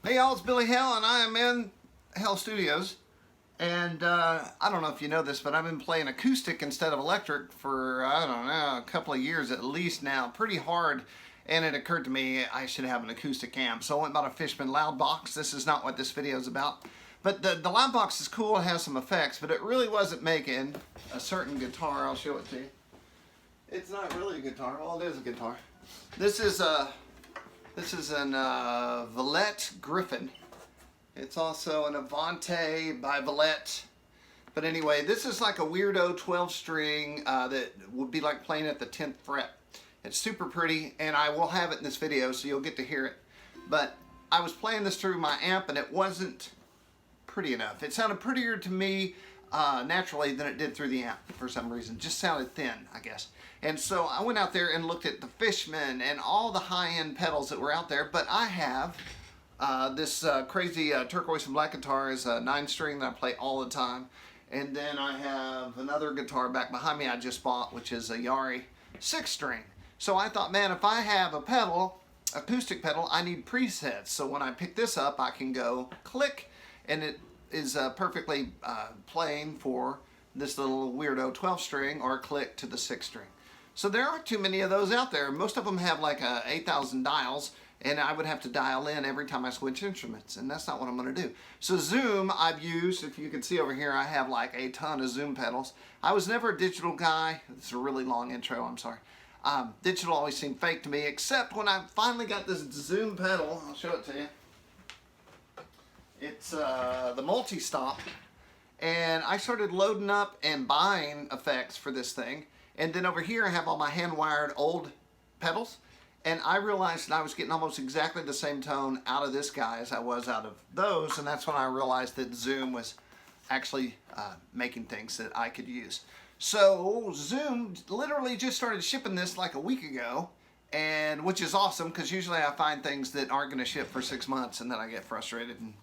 Hey y'all, it's Billy Hell and I am in Hell Studios. And I don't know if you know this, but I've been playing acoustic instead of electric for, I don't know, a couple of years at least now. Pretty hard. And it occurred to me I should have an acoustic amp. So I went and bought a Fishman loud box. This is not what this video is about. But the loud box is cool, it has some effects, but it really wasn't making a certain guitar. I'll show it to you. It's not really a guitar. Well, it is a guitar. This is an Valette Griffin. It's also an Avante by Valette. But anyway, this is like a weirdo 12 string that would be like playing at the 10th fret. It's super pretty, and I will have it in this video so you'll get to hear it. But I was playing this through my amp and it wasn't pretty enough. It sounded prettier to me naturally than it did through the amp for some reason. Just sounded thin, I guess. And so I went out there and looked at the Fishman and all the high-end pedals that were out there, but I have this crazy turquoise and black guitar is a 9-string that I play all the time. And then I have another guitar back behind me I just bought, which is a Yari 6-string. So I thought, man, if I have a pedal, acoustic pedal, I need presets. So when I pick this up, I can go click, and it is perfectly playing for this little weirdo 12-string or click to the 6-string. So there aren't too many of those out there. Most of them have like 8,000 dials, and I would have to dial in every time I switch instruments, and that's not what I'm going to do. So Zoom I've used. If you can see over here, I have like a ton of Zoom pedals. I was never a digital guy. This is a really long intro, I'm sorry. Digital always seemed fake to me, except when I finally got this Zoom pedal. I'll show it to you. It's the multi-stop, and I started loading up and buying effects for this thing. And then over here I have all my hand-wired old pedals, and I realized that I was getting almost exactly the same tone out of this guy as I was out of those, and that's when I realized that Zoom was actually making things that I could use. So Zoom literally just started shipping this like a week ago, and which is awesome because usually I find things that aren't going to ship for 6 months and then I get frustrated and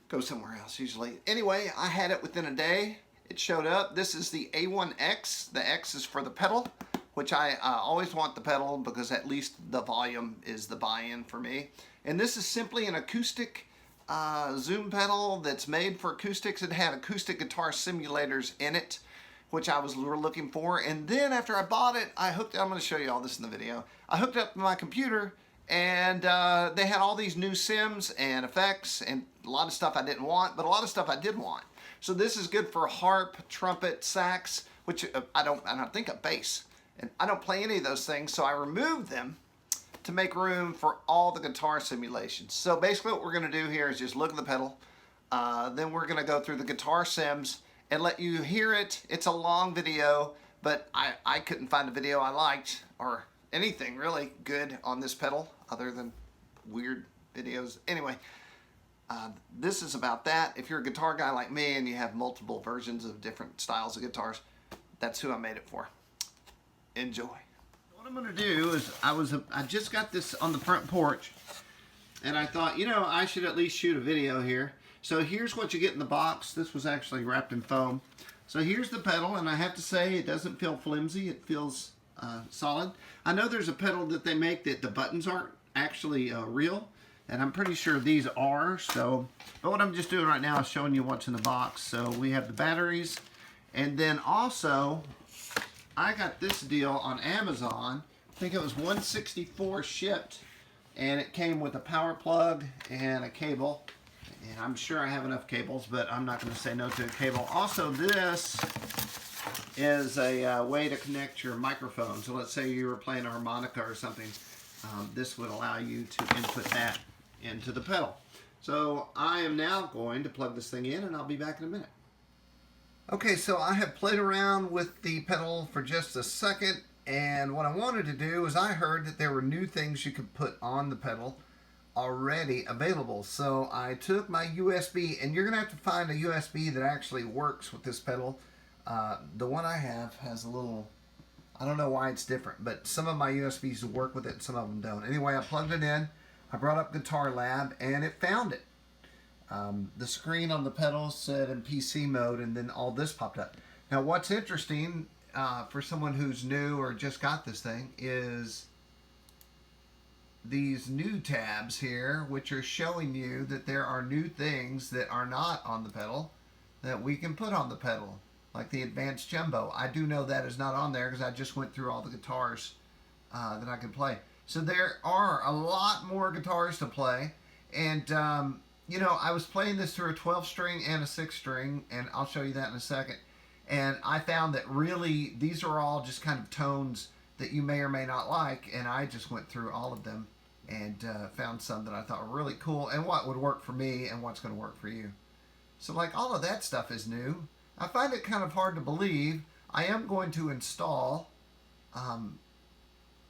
go somewhere else usually. Anyway, I had it within a day. It showed up. This is the A1x. The X is for the pedal, which I always want the pedal because at least the volume is the buy-in for me. And this is simply an acoustic Zoom pedal that's made for acoustics. It had acoustic guitar simulators in it, which I was looking for. And then after I bought it, I'm going to show you all this in the video. I hooked it up to my computer, and they had all these new sims and effects and a lot of stuff I didn't want, but a lot of stuff I did want. So this is good for harp, trumpet, sax, which I don't think a bass. And I don't play any of those things, so I removed them to make room for all the guitar simulations. So basically what we're going to do here is just look at the pedal. Then we're going to go through the guitar sims and let you hear it. It's a long video, but I couldn't find a video I liked or anything really good on this pedal other than weird videos. Anyway, this is about that. If you're a guitar guy like me and you have multiple versions of different styles of guitars, that's who I made it for. Enjoy. What I'm going to do is I just got this on the front porch, and I thought, you know, I should at least shoot a video here. So here's what you get in the box. This was actually wrapped in foam. So here's the pedal, and I have to say it doesn't feel flimsy. It feels solid. I know there's a pedal that they make that the buttons aren't actually real, and I'm pretty sure these are. So, but what I'm just doing right now is showing you what's in the box. So we have the batteries, and then also I got this deal on Amazon. I think it was $164 shipped, and it came with a power plug and a cable. And I'm sure I have enough cables, but I'm not going to say no to a cable. Also, this is a way to connect your microphone. So let's say you were playing a harmonica or something. This would allow you to input that into the pedal. So I am now going to plug this thing in, and I'll be back in a minute. Okay, so I have played around with the pedal for just a second, and what I wanted to do is I heard that there were new things you could put on the pedal already available. So I took my USB, and you're going to have to find a USB that actually works with this pedal. The one I have has a little, I don't know why it's different, but some of my USBs work with it, some of them don't. Anyway, I plugged it in, I brought up Guitar Lab, and it found it. The screen on the pedal said in PC mode, and then all this popped up. Now what's interesting for someone who's new or just got this thing is these new tabs here, which are showing you that there are new things that are not on the pedal that we can put on the pedal, like the advanced jumbo. I do know that is not on there because I just went through all the guitars that I can play. So there are a lot more guitars to play, and you know, I was playing this through a 12-string and a 6-string, and I'll show you that in a second. And I found that really these are all just kind of tones that you may or may not like, and I just went through all of them and found some that I thought were really cool and what would work for me and what's going to work for you. So like all of that stuff is new. I find it kind of hard to believe. I am going to install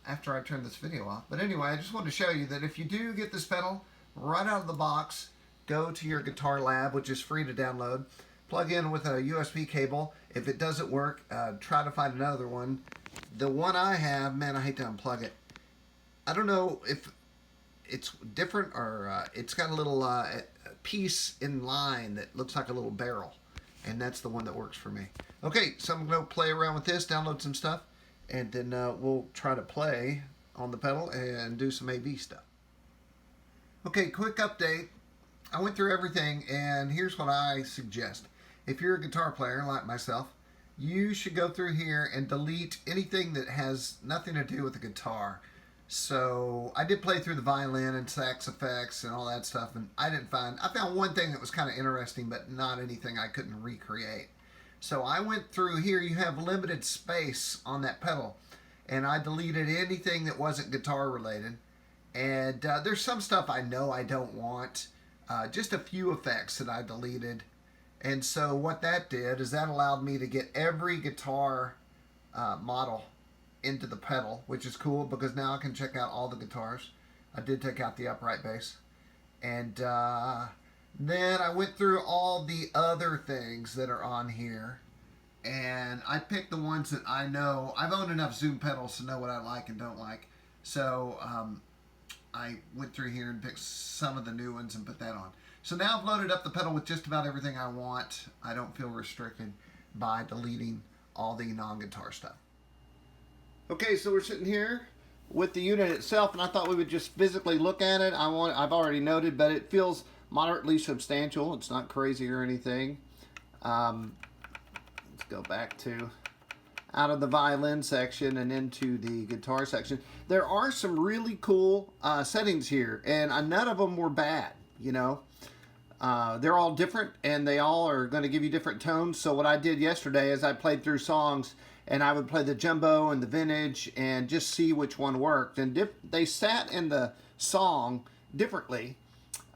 after I turn this video off. But anyway, I just wanted to show you that if you do get this pedal right out of the box, go to your Guitar Lab, which is free to download. Plug in with a USB cable. If it doesn't work, try to find another one. The one I have, man, I hate to unplug it. I don't know if it's different or it's got a little piece in line that looks like a little barrel. And that's the one that works for me. Okay, so I'm going to play around with this, download some stuff, and then we'll try to play on the pedal and do some AV stuff. Okay, quick update. I went through everything, and here's what I suggest. If you're a guitar player like myself, you should go through here and delete anything that has nothing to do with the guitar. So I did play through the violin and sax effects and all that stuff, and I found one thing that was kind of interesting, but not anything I couldn't recreate. So I went through here. You have limited space on that pedal, and I deleted anything that wasn't guitar related. And there's some stuff I know I don't want, just a few effects that I deleted. And so what that did is that allowed me to get every guitar model into the pedal, which is cool because now I can check out all the guitars. I did take out the upright bass. And then I went through all the other things that are on here, and I picked the ones that I know. I've owned enough Zoom pedals to know what I like and don't like. So I went through here and picked some of the new ones and put that on. So now I've loaded up the pedal with just about everything I want. I don't feel restricted by deleting all the non-guitar stuff. Okay, so we're sitting here with the unit itself, and I thought we would just physically look at it. I've already noted, but it feels moderately substantial. It's not crazy or anything. Let's go back to out of the violin section and into the guitar section. There are some really cool settings here, and none of them were bad, you know. They're all different, and they all are going to give you different tones. So what I did yesterday is I played through songs, and I would play the jumbo and the vintage and just see which one worked. And they sat in the song differently,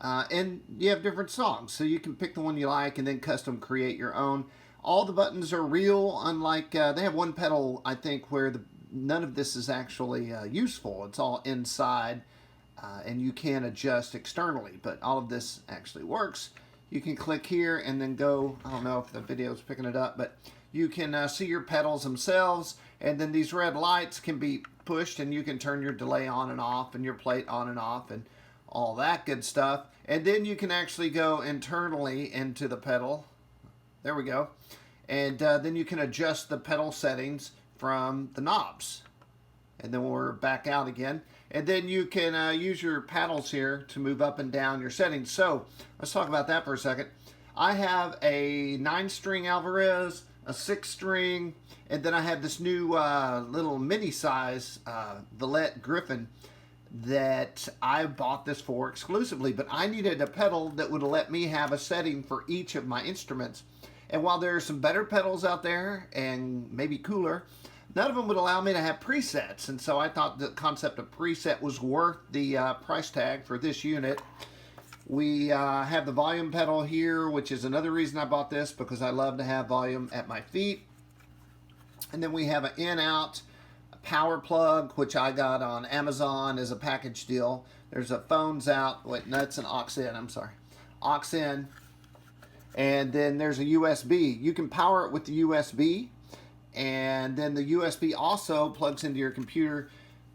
and you have different songs. So you can pick the one you like and then custom create your own. All the buttons are real, unlike, they have one pedal, I think, where none of this is actually useful. It's all inside, and you can adjust externally, but all of this actually works. You can click here and then go, I don't know if the video is picking it up, but you can see your pedals themselves, and then these red lights can be pushed, and you can turn your delay on and off, and your plate on and off, and all that good stuff. And then you can actually go internally into the pedal. There we go. And then you can adjust the pedal settings from the knobs. And then we're back out again. And then you can use your paddles here to move up and down your settings. So let's talk about that for a second. I have a 9-string Alvarez, a 6-string, and then I have this new little mini size Villette Griffin that I bought this for exclusively, but I needed a pedal that would let me have a setting for each of my instruments. And while there are some better pedals out there and maybe cooler, none of them would allow me to have presets. And so I thought the concept of preset was worth the price tag for this unit. We have the volume pedal here, which is another reason I bought this, because I love to have volume at my feet. And then we have an in-out power plug, which I got on Amazon as a package deal. There's a phones out. Wait, no, it's an aux in. I'm sorry. Aux in. And then there's a USB. You can power it with the USB. And then the USB also plugs into your computer,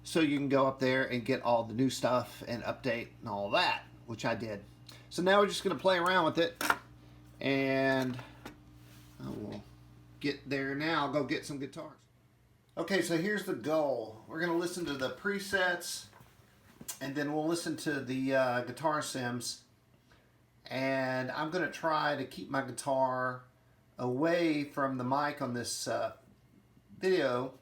so you can go up there and get all the new stuff and update and all that, which I did. So now we're just going to play around with it, and I will get there now. Go get some guitars. Okay, so here's the goal. We're going to listen to the presets and then we'll listen to the guitar sims. And I'm going to try to keep my guitar away from the mic on this video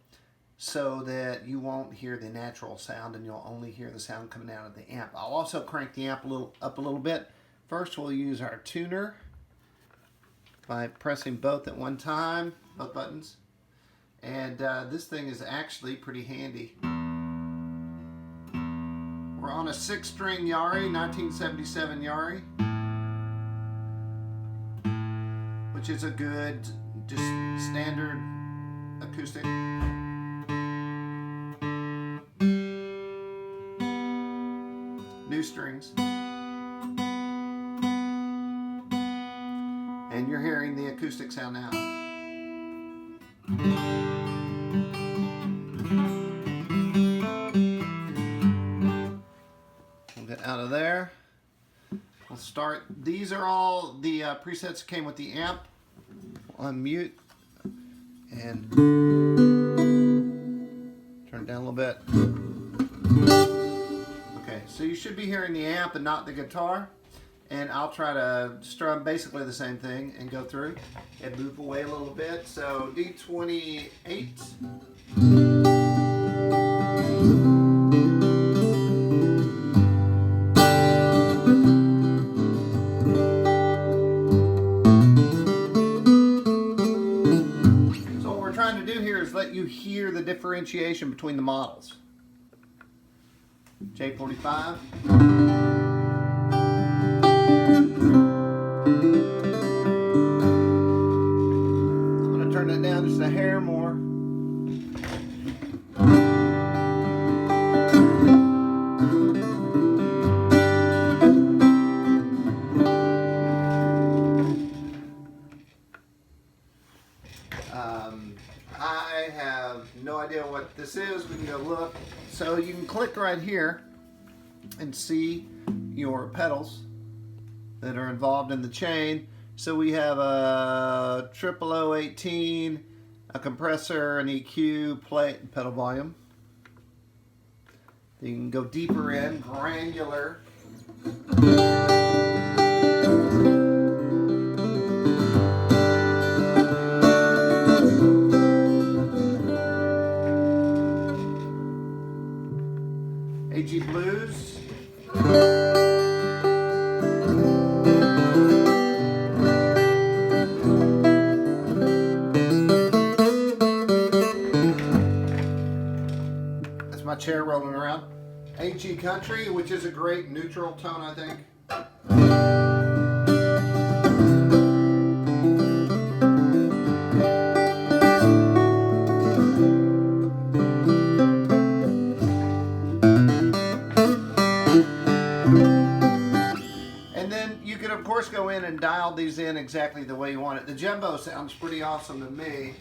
so that you won't hear the natural sound and you'll only hear the sound coming out of the amp. I'll also crank the amp up a little bit. First we'll use our tuner by pressing both at one time, both buttons. And this thing is actually pretty handy. We're on a 6-string Yari, 1977 Yari, which is a good, just standard acoustic. New strings. And you're hearing the acoustic sound now. We'll get out of there. We'll start. These are all the presets that came with the amp. Unmute and turn it down a little bit. Okay, so you should be hearing the amp and not the guitar. And I'll try to strum basically the same thing and go through and move away a little bit. So D28. So what we're trying to do here is let you hear the differentiation between the models. J45. Turn it down just a hair more. I have no idea what this is. We can go look. So you can click right here and see your pedals that are involved in the chain. So we have a 00018, a compressor, an EQ, plate, and pedal volume. You can go deeper in, granular. AG Blues. My chair rolling around. AG Country, which is a great neutral tone, I think. And then you can of course go in and dial these in exactly the way you want it. The Jumbo sounds pretty awesome to me.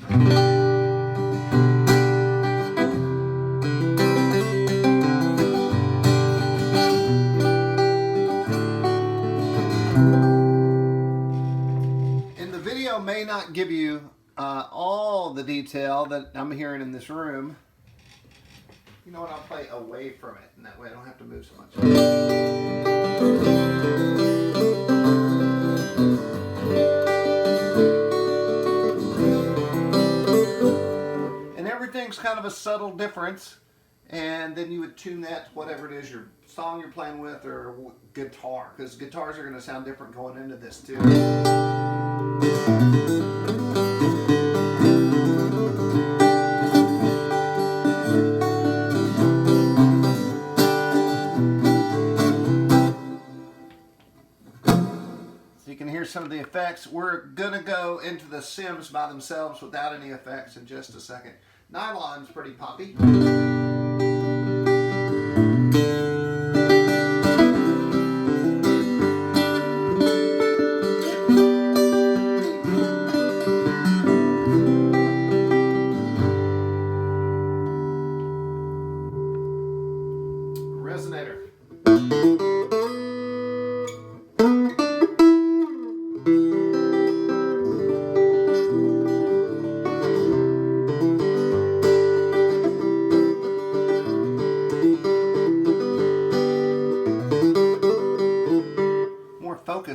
May not give you all the detail that I'm hearing in this room. You know what, I'll play away from it, and that way I don't have to move so much. And everything's kind of a subtle difference, and then you would tune that to whatever it is, your song you're playing with, or guitar, because guitars are going to sound different going into this too. So you can hear some of the effects. We're gonna go into the sims by themselves without any effects in just a second. Nylon's pretty poppy.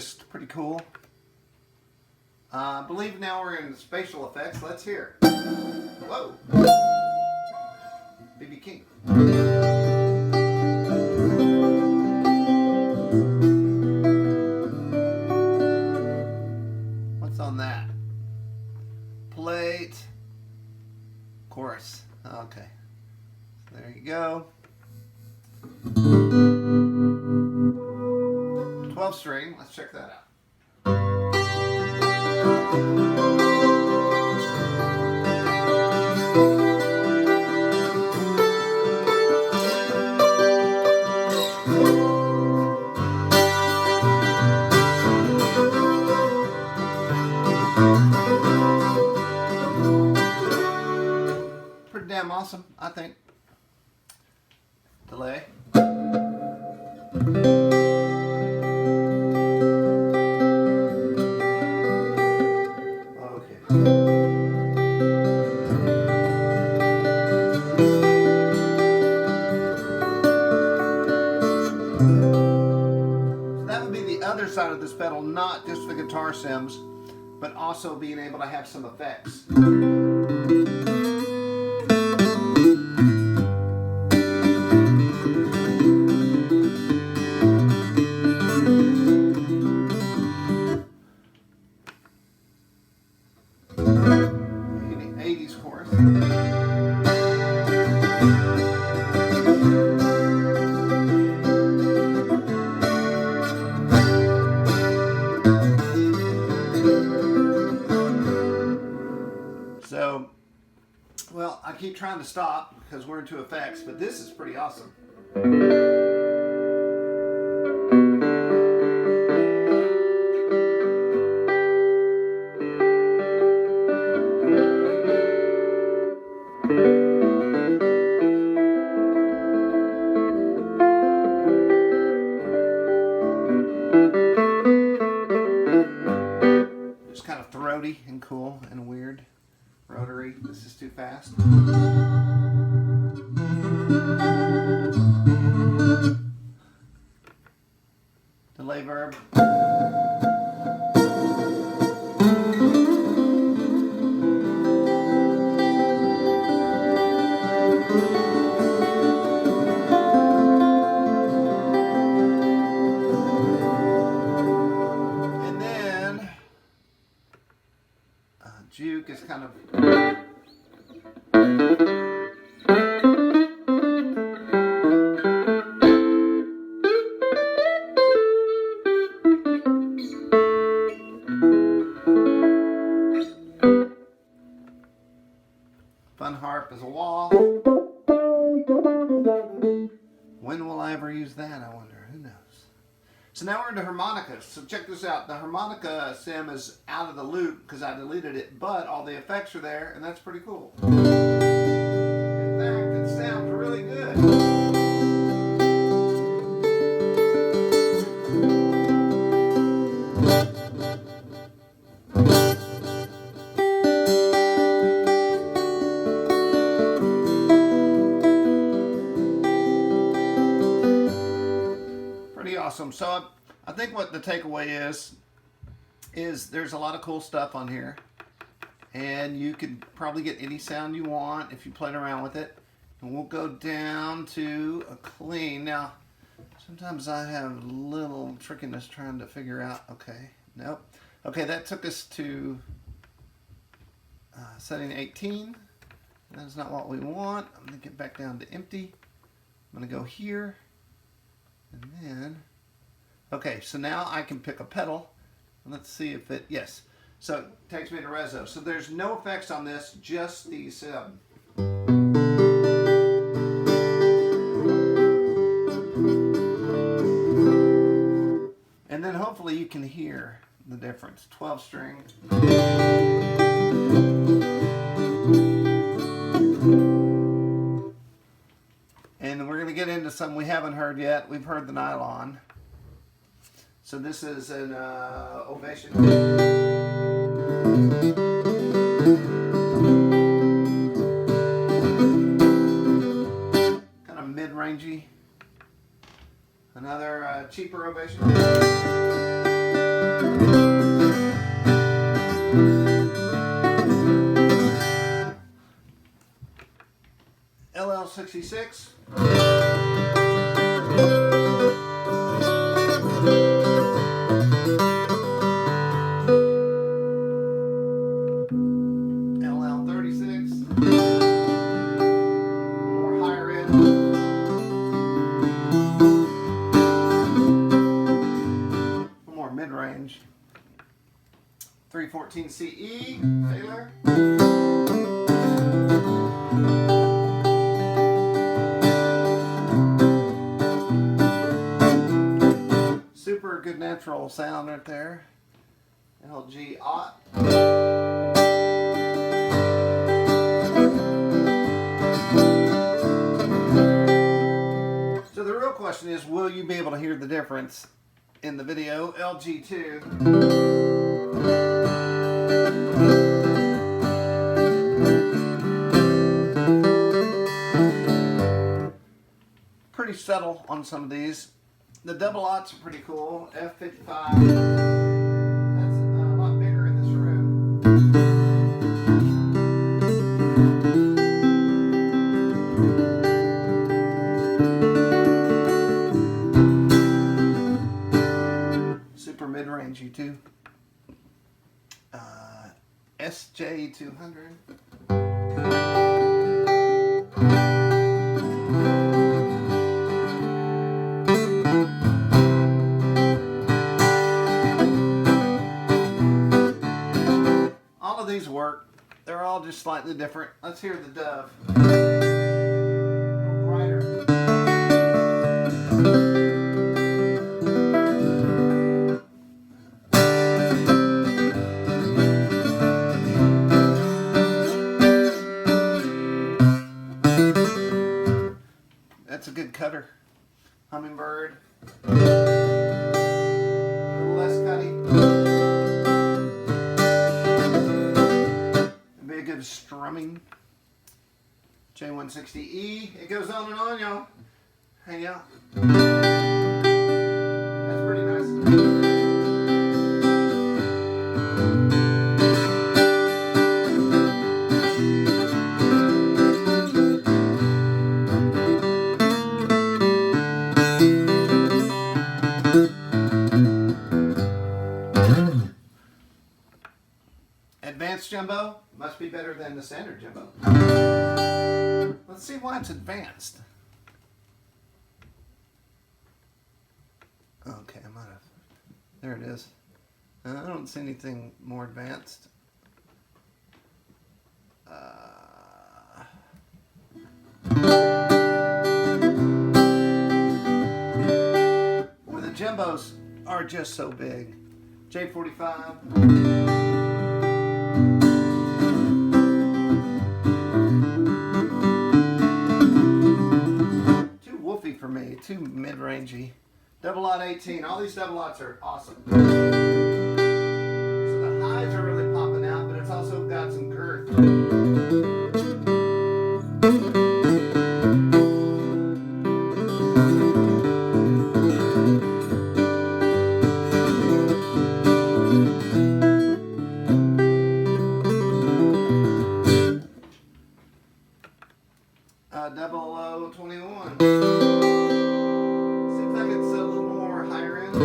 just pretty cool. I believe now we're in spatial effects. Let's hear. Whoa. B.B. King. What's on that? Plate. Chorus. Okay. There you go. 12 string. Let's check that out. Pretty damn awesome, I think. Delay. Side of this pedal, not just the guitar sims, but also being able to have some effects. '80s chorus. So, well, I keep trying to stop because we're into effects, but this is pretty awesome. Just kind of throaty and cool and weird. Rotary, this is too fast. Delay verb. And then juke is kind of fun harp as a wall. When will I ever use that, I wonder? Who knows? So now we're into harmonicas. So check this out. The harmonica sim is out of the loop because I deleted it, but all the effects are there, and that's pretty cool. In fact, it sounds really good. Pretty awesome. So I think what the takeaway is there's a lot of cool stuff on here, and you could probably get any sound you want if you played around with it. And we'll go down to a clean. Now, sometimes I have a little trickiness trying to figure out, okay, nope. Okay, that took us to setting 18. That's not what we want. I'm going to get back down to empty. I'm going to go here. And then, okay, so now I can pick a pedal. Let's see if it, yes. So it takes me to reso. So there's no effects on this, just these. And then hopefully you can hear the difference. 12 string. And we're going to get into some we haven't heard yet. We've heard the nylon. So this is an ovation. Kind of mid-rangey. Another cheaper ovation. LL66. LL36. More higher end. More mid-range. 314 CE, Taylor. Super good natural sound right there. LG Ott. So the real question is, will you be able to hear the difference in the video? LG2. Pretty subtle on some of these. The double aughts are pretty cool. F55. That's a lot bigger in this room. Super mid-rangey too. SJ200. All of these work. They're all just slightly different. Let's hear the Dove. A little brighter. That's a good cutter. Hummingbird. A little less cutty. It'd be a good strumming. J160E. It goes on and on, y'all. Hang out. That's pretty nice. Advanced jumbo must be better than the standard jumbo. Let's see why it's advanced. Okay, I might have. There it is. I don't see anything more advanced. Well, the jumbos are just so big. J45. For me, too mid-rangey. Double aught 18. All these double aughts are awesome. So the highs are really popping out, but it's also got some girth. Double O 21. Seems like it's a little more higher end.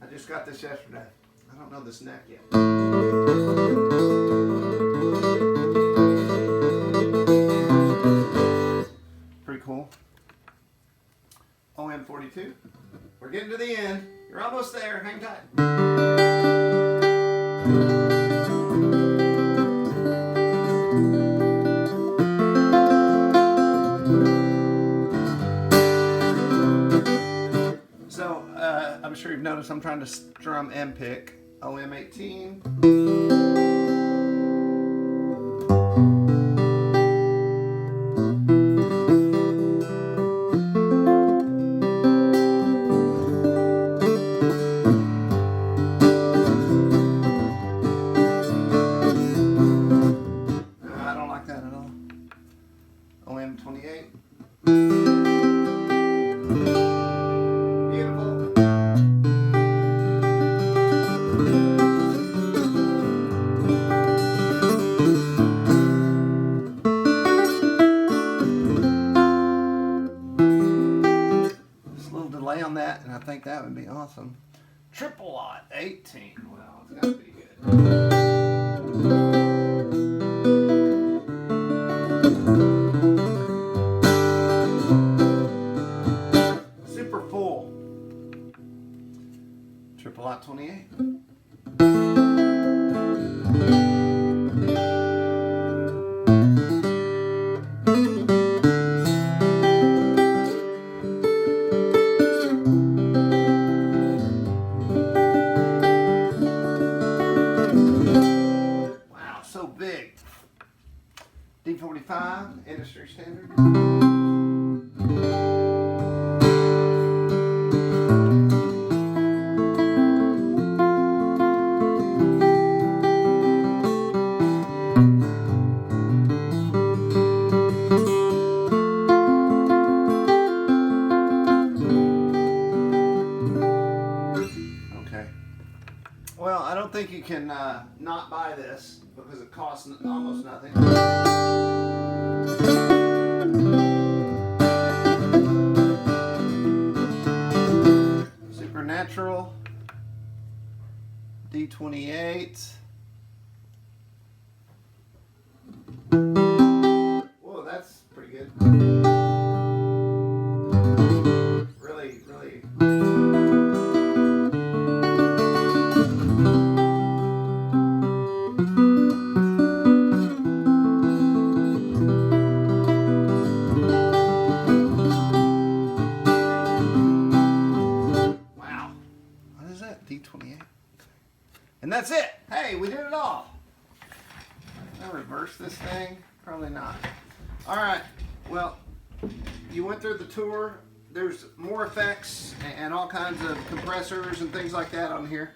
I just got this yesterday. I don't know this neck yet. Cool. OM42. We're getting to the end. You're almost there. Hang tight. So, I'm sure you've noticed I'm trying to strum and pick. OM18. I think that would be awesome. Triple lot 18. Well, it's gotta be good. Super full. Triple lot 28. So big. D45, industry standard. Okay. Well, I don't think you can not buy this because it costs almost nothing. Supernatural D28. Whoa, that's pretty good. Really, really. D28. And that's it. Hey, we did it all. Can I reverse this thing? Probably not. All right. Well, you went through the tour. There's more effects and all kinds of compressors and things like that on here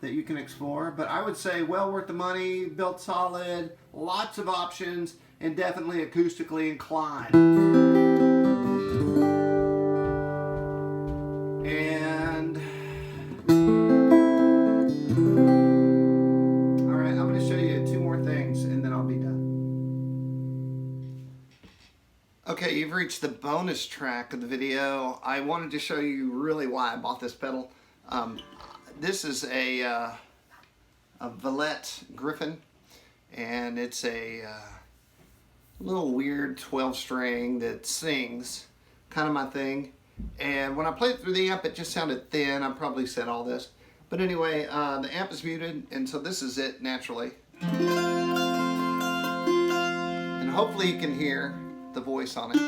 that you can explore. But I would say well worth the money, built solid, lots of options, and definitely acoustically inclined. And all right, I'm going to show you two more things and then I'll be done. Okay, you've reached the bonus track of the video. I wanted to show you really why I bought this pedal. This is a Valette Griffin, and it's a little weird 12-string that sings, kind of my thing. And when I played it through the amp, it just sounded thin. I probably said all this. But anyway, the amp is muted, and so this is it naturally. And hopefully you can hear the voice on it.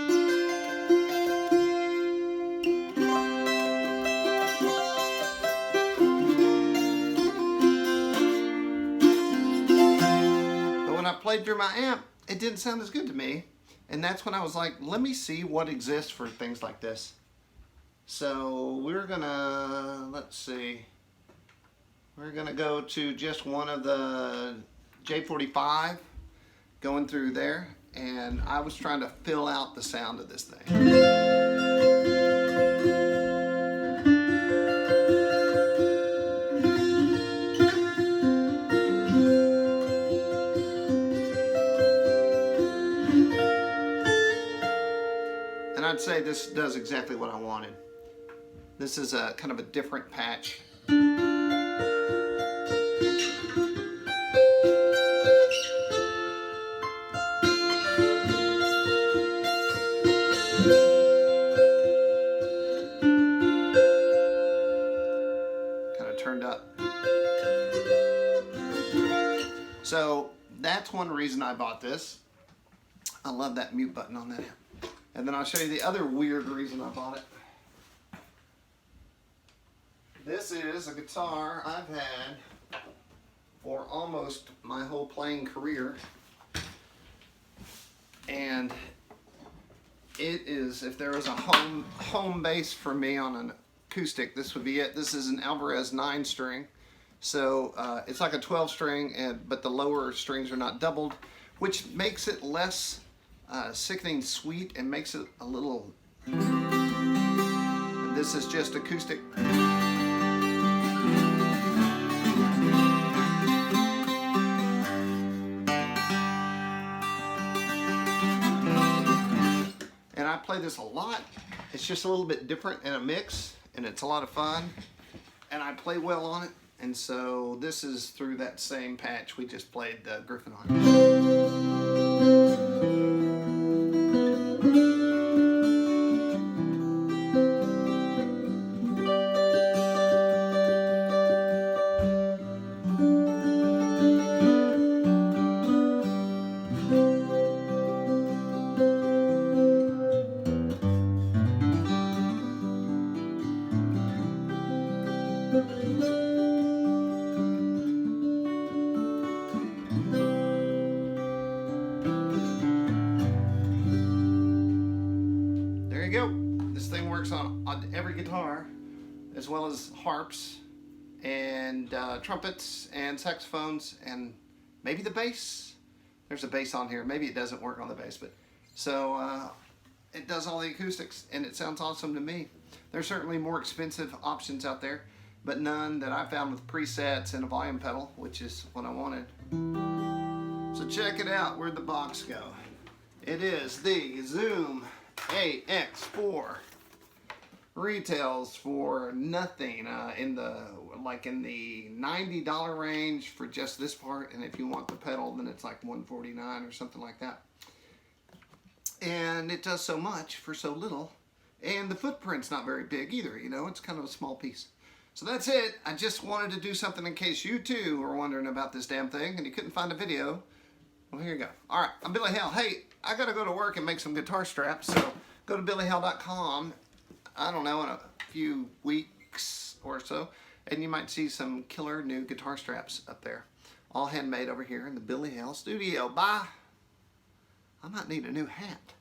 But when I played through my amp, it didn't sound as good to me. And that's when I was like, let me see what exists for things like this. So we're gonna, let's see, we're gonna go to just one of the J45, going through there, and I was trying to fill out the sound of this thing. And I'd say this does exactly what I wanted. This is a kind of a different patch. Kind of turned up. So that's one reason I bought this. I love that mute button on that amp. And then I'll show you the other weird reason I bought it. This is a guitar I've had for almost my whole playing career. And it is, if there was a home base for me on an acoustic, this would be it. This is an Alvarez 9-string. So it's like a 12-string, but the lower strings are not doubled, which makes it less sickening sweet and makes it a little... This is just acoustic. And I play this a lot. It's just a little bit different in a mix, and it's a lot of fun, and I play well on it. And so this is through that same patch we just played Griffin on. There you go. This thing works on every guitar, as well as harps and trumpets and saxophones and maybe the bass. There's a bass on here. Maybe it doesn't work on the bass, but so it does all the acoustics, and it sounds awesome to me. There's certainly more expensive options out there, but none that I found with presets and a volume pedal, which is what I wanted. So check it out. Where'd the box go? It is the Zoom A1x4. Retails for nothing in the $90 range for just this part, and if you want the pedal, then it's like $149 or something like that. And it does so much for so little, and the footprint's not very big either. You know, it's kind of a small piece. So that's it. I just wanted to do something in case you too were wondering about this damn thing and you couldn't find a video. Well, here you go. All right, I'm Billy Hale. Hey, I gotta go to work and make some guitar straps, so go to billyhale.com. I don't know, in a few weeks or so, and you might see some killer new guitar straps up there. All handmade over here in the Billy Hale studio. Bye. I might need a new hat.